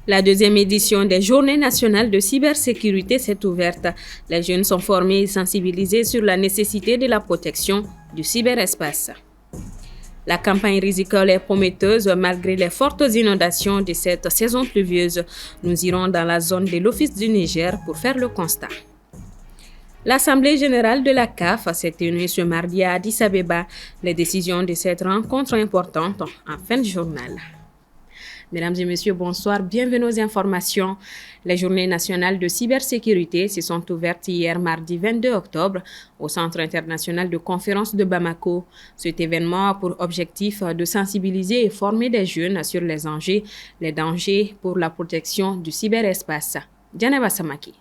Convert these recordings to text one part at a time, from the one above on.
La deuxième édition des Journées nationales de cybersécurité s'est ouverte. Les jeunes sont formés et sensibilisés sur la nécessité de la protection du cyberespace. La campagne risicole est prometteuse malgré les fortes inondations de cette saison pluvieuse. Nous irons dans la zone de l'Office du Niger pour faire le constat. L'Assemblée générale de la CAF s'est tenue ce mardi à Addis Abeba. Les décisions de cette rencontre importantes en fin de journal. Mesdames et messieurs, bonsoir. Bienvenue aux informations. Les journées nationales de cybersécurité se sont ouvertes hier mardi 22 octobre au Centre international de conférence de Bamako. Cet événement a pour objectif de sensibiliser et former des jeunes sur les dangers pour la protection du cyberespace. Djaneba Samaki.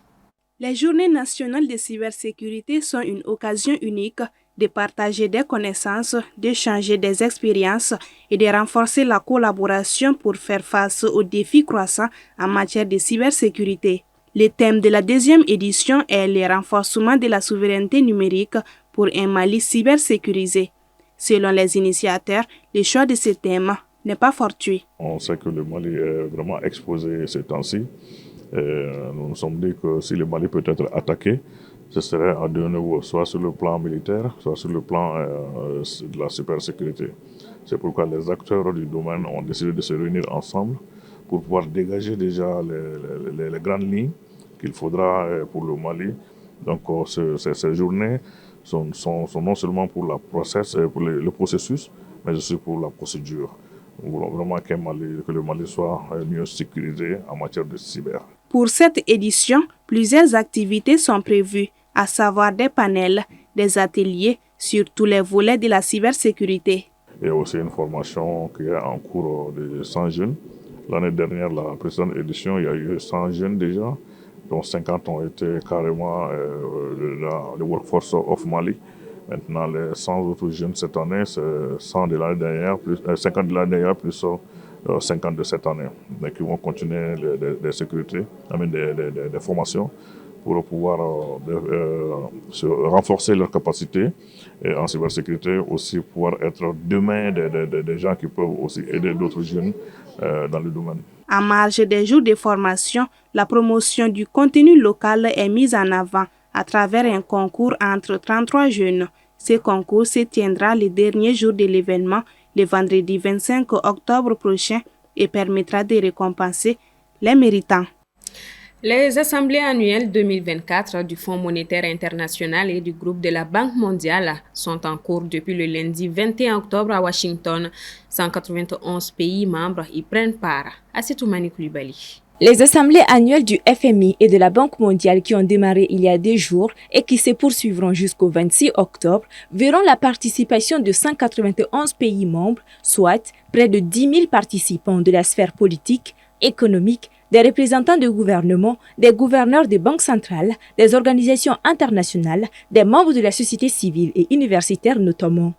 Les journées nationales de cybersécurité sont une occasion unique de partager des connaissances, d'échanger des expériences et de renforcer la collaboration pour faire face aux défis croissants en matière de cybersécurité. Le thème de la deuxième édition est le renforcement de la souveraineté numérique pour un Mali cybersécurisé. Selon les initiateurs, le choix de ce thème n'est pas fortuit. On sait que le Mali est vraiment exposé ces temps-ci. Nous nous sommes dit que si le Mali peut être attaqué, ce serait à deux niveaux, soit sur le plan militaire, soit sur le plan de la cybersécurité. C'est pourquoi les acteurs du domaine ont décidé de se réunir ensemble pour pouvoir dégager déjà les grandes lignes qu'il faudra pour le Mali. Donc ces journées sont non seulement pour pour le processus, mais aussi pour la procédure. Nous voulons vraiment que le Mali soit mieux sécurisé en matière de cyber. Pour cette édition, plusieurs activités sont prévues, à savoir des panels, des ateliers sur tous les volets de la cybersécurité. Il y a aussi une formation qui est en cours de 100 jeunes. L'année dernière, la précédente édition, il y a eu 100 jeunes déjà, dont 50 ont été carrément le workforce of Mali. Maintenant, les 100 autres jeunes cette année, c'est 100 de l'année dernière, plus 50 de l'année dernière, plus 50 de cette année. Donc, ils vont continuer des sécurités, des formations pour pouvoir renforcer leurs capacités et en cybersécurité, aussi pouvoir être demain des gens qui peuvent aussi aider d'autres jeunes dans le domaine. En marge des jours de formation, la promotion du contenu local est mise en avant à travers un concours entre 33 jeunes. Ce concours se tiendra le dernier jour de l'événement, le vendredi 25 octobre prochain, et permettra de récompenser les méritants. Les assemblées annuelles 2024 du Fonds monétaire international et du groupe de la Banque mondiale sont en cours depuis le lundi 21 octobre à Washington. 191 pays membres y prennent part. Assetoumani Koulibaly. Les assemblées annuelles du FMI et de la Banque mondiale qui ont démarré il y a 2 jours et qui se poursuivront jusqu'au 26 octobre verront la participation de 191 pays membres, soit près de 10 000 participants de la sphère politique, économique, des représentants de gouvernement, des gouverneurs de banques centrales, des organisations internationales, des membres de la société civile et universitaire notamment.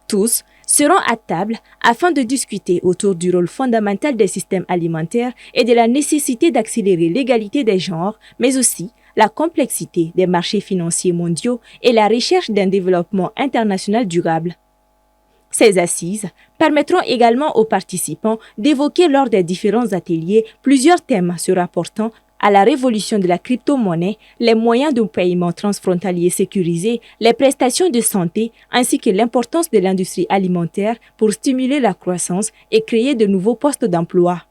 Tous seront à table afin de discuter autour du rôle fondamental des systèmes alimentaires et de la nécessité d'accélérer l'égalité des genres, mais aussi la complexité des marchés financiers mondiaux et la recherche d'un développement international durable. Ces assises permettront également aux participants d'évoquer lors des différents ateliers plusieurs thèmes se rapportant à la révolution de la crypto-monnaie, les moyens de paiement transfrontalier sécurisés, les prestations de santé ainsi que l'importance de l'industrie alimentaire pour stimuler la croissance et créer de nouveaux postes d'emploi.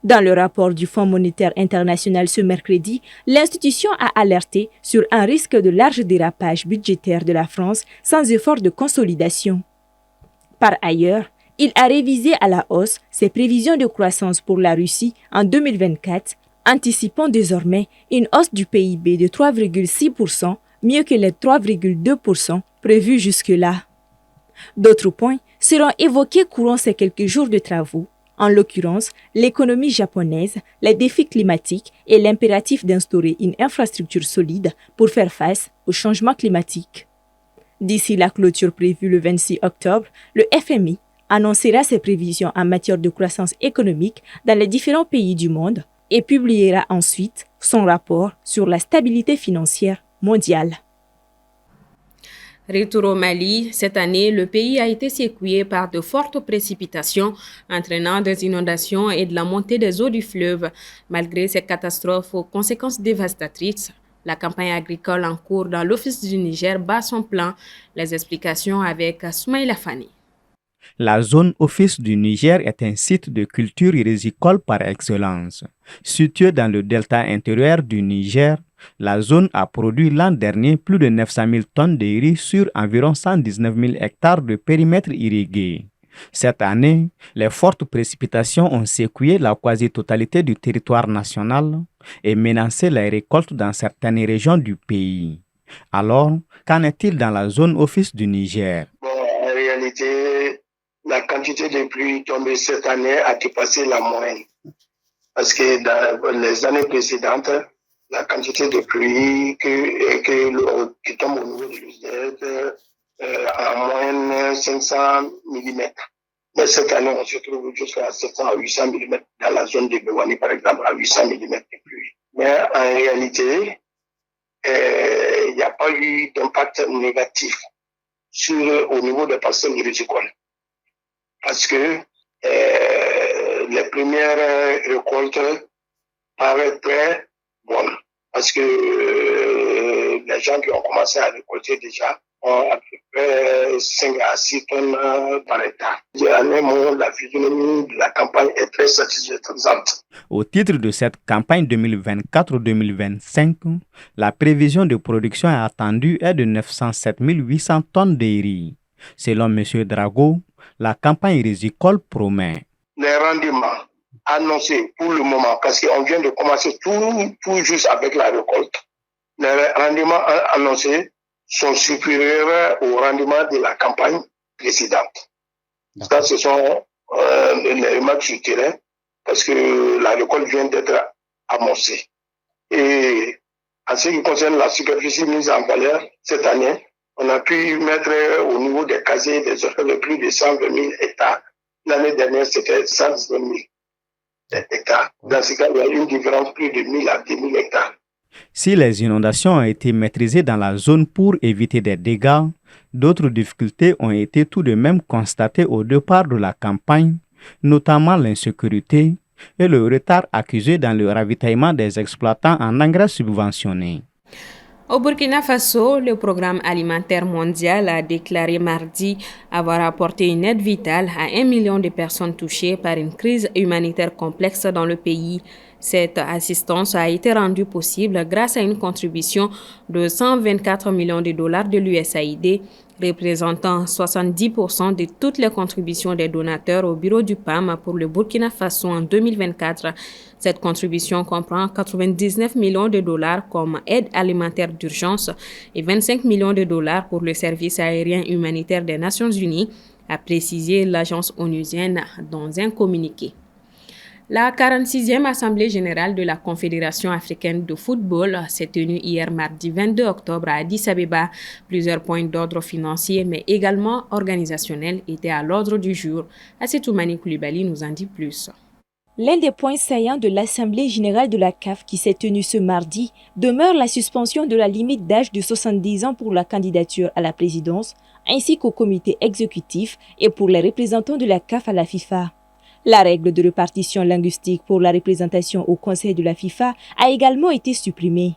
Dans le rapport du Fonds monétaire international ce mercredi, l'institution a alerté sur un risque de large dérapage budgétaire de la France sans effort de consolidation. Par ailleurs, il a révisé à la hausse ses prévisions de croissance pour la Russie en 2024, anticipant désormais une hausse du PIB de 3,6%, mieux que les 3,2% prévus jusque-là. D'autres points seront évoqués courant ces quelques jours de travaux, en l'occurrence l'économie japonaise, les défis climatiques et l'impératif d'instaurer une infrastructure solide pour faire face au changement climatique. D'ici la clôture prévue le 26 octobre, le FMI annoncera ses prévisions en matière de croissance économique dans les différents pays du monde et publiera ensuite son rapport sur la stabilité financière mondiale. Retour au Mali, cette année, le pays a été secoué par de fortes précipitations, entraînant des inondations et de la montée des eaux du fleuve. Malgré ces catastrophes aux conséquences dévastatrices, la campagne agricole en cours dans l'Office du Niger bat son plein. Les explications avec Soumaïla Fani. La zone Office du Niger est un site de culture rizicole par excellence. Située dans le delta intérieur du Niger, la zone a produit l'an dernier plus de 900 000 tonnes de riz sur environ 119 000 hectares de périmètre irrigué. Cette année, les fortes précipitations ont secoué la quasi-totalité du territoire national et menacé les récoltes dans certaines régions du pays. Alors, qu'en est-il dans la zone Office du Niger? En réalité, la quantité de pluie tombée cette année a dépassé la moyenne. Parce que dans les années précédentes, la quantité de pluie qui tombe au niveau de l'USDF en moyenne 500 mm. Mais cette année, on se trouve jusqu'à 700 à 800 mm dans la zone de Bewani, par exemple, à 800 mm de pluie. Mais en réalité, il n'y a pas eu d'impact négatif au niveau des parcelles agricoles. Parce que les premières récoltes paraîtraient bonnes. Parce que les gens qui ont commencé à récolter déjà ont à peu près 5 à 6 tonnes par hectare. La physionomie de la campagne est très satisfaisante. Au titre de cette campagne 2024-2025, la prévision de production attendue est de 907 800 tonnes de riz. Selon M. Drago, la campagne rizicole promet. Les rendements annoncés pour le moment, parce qu'on vient de commencer tout juste avec la récolte, les rendements annoncés sont supérieurs aux rendements de la campagne précédente. Ça, ce sont les remarques sur terrain, parce que la récolte vient d'être amorcée. Et en ce qui concerne la superficie mise en valeur cette année, on a pu mettre au niveau des casiers des offres de plus de 120 000 hectares. L'année dernière, c'était 119 000 hectares. Dans ce cas, il y a une différence de plus de 1 000 à 10 000 hectares. Si les inondations ont été maîtrisées dans la zone pour éviter des dégâts, d'autres difficultés ont été tout de même constatées au départ de la campagne, notamment l'insécurité et le retard accusé dans le ravitaillement des exploitants en engrais subventionnés. Au Burkina Faso, le Programme alimentaire mondial a déclaré mardi avoir apporté une aide vitale à 1 million de personnes touchées par une crise humanitaire complexe dans le pays. Cette assistance a été rendue possible grâce à une contribution de 124 millions de dollars de l'USAID, représentant 70% de toutes les contributions des donateurs au bureau du PAM pour le Burkina Faso en 2024. Cette contribution comprend 99 millions de dollars comme aide alimentaire d'urgence et 25 millions de dollars pour le service aérien humanitaire des Nations Unies, a précisé l'agence onusienne dans un communiqué. La 46e Assemblée générale de la Confédération africaine de football s'est tenue hier mardi 22 octobre à Addis Abeba. Plusieurs points d'ordre financier mais également organisationnels étaient à l'ordre du jour. Assetoumani Koulibaly nous en dit plus. L'un des points saillants de l'Assemblée générale de la CAF qui s'est tenue ce mardi demeure la suspension de la limite d'âge de 70 ans pour la candidature à la présidence, ainsi qu'au comité exécutif et pour les représentants de la CAF à la FIFA. La règle de répartition linguistique pour la représentation au Conseil de la FIFA a également été supprimée.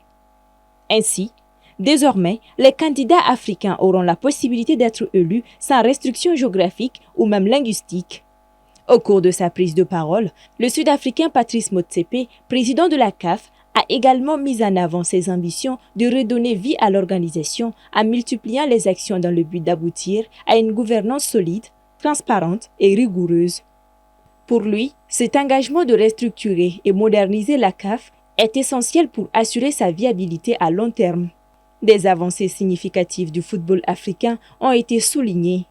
Ainsi, désormais, les candidats africains auront la possibilité d'être élus sans restriction géographique ou même linguistique. Au cours de sa prise de parole, le Sud-Africain Patrice Motsepe, président de la CAF, a également mis en avant ses ambitions de redonner vie à l'organisation en multipliant les actions dans le but d'aboutir à une gouvernance solide, transparente et rigoureuse. Pour lui, cet engagement de restructurer et moderniser la CAF est essentiel pour assurer sa viabilité à long terme. Des avancées significatives du football africain ont été soulignées.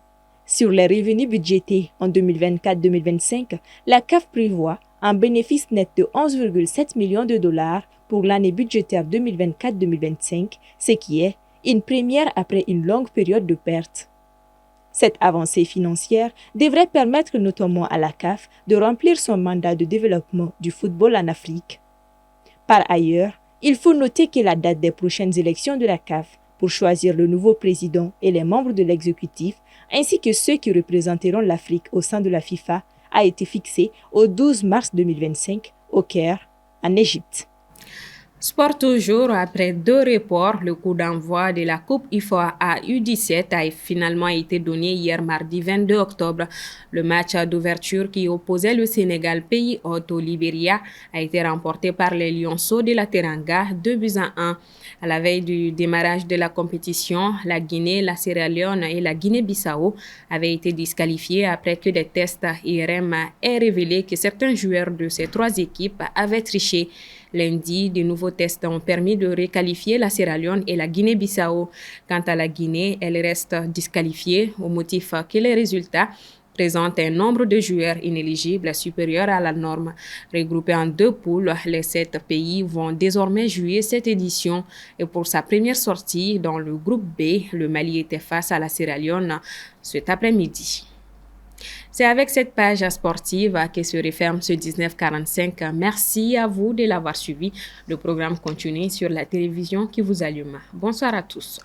Sur les revenus budgétés en 2024-2025, la CAF prévoit un bénéfice net de 11,7 millions de dollars pour l'année budgétaire 2024-2025, ce qui est une première après une longue période de pertes. Cette avancée financière devrait permettre notamment à la CAF de remplir son mandat de développement du football en Afrique. Par ailleurs, il faut noter que la date des prochaines élections de la CAF pour choisir le nouveau président et les membres de l'exécutif, ainsi que ceux qui représenteront l'Afrique au sein de la FIFA, a été fixé au 12 mars 2025 au Caire, en Égypte. Sport toujours, après 2 reports, le coup d'envoi de la Coupe IFOA U17 a finalement été donné hier mardi 22 octobre. Le match d'ouverture qui opposait le Sénégal, pays hôte au Libéria, a été remporté par les Lionceaux de la Teranga, 2-1. À la veille du démarrage de la compétition, la Guinée, la Sierra Leone et la Guinée-Bissau avaient été disqualifiés après que des tests IRM aient révélé que certains joueurs de ces 3 équipes avaient triché. Lundi, de nouveaux tests ont permis de requalifier la Sierra Leone et la Guinée-Bissau. Quant à la Guinée, elle reste disqualifiée au motif que les résultats présentent un nombre de joueurs inéligibles supérieur à la norme. Regroupés en 2 poules, les 7 pays vont désormais jouer cette édition. Et pour sa première sortie dans le groupe B, le Mali était face à la Sierra Leone cet après-midi. C'est avec cette page sportive que se referme ce 1945. Merci à vous de l'avoir suivi. Le programme continue sur la télévision qui vous allume. Bonsoir à tous.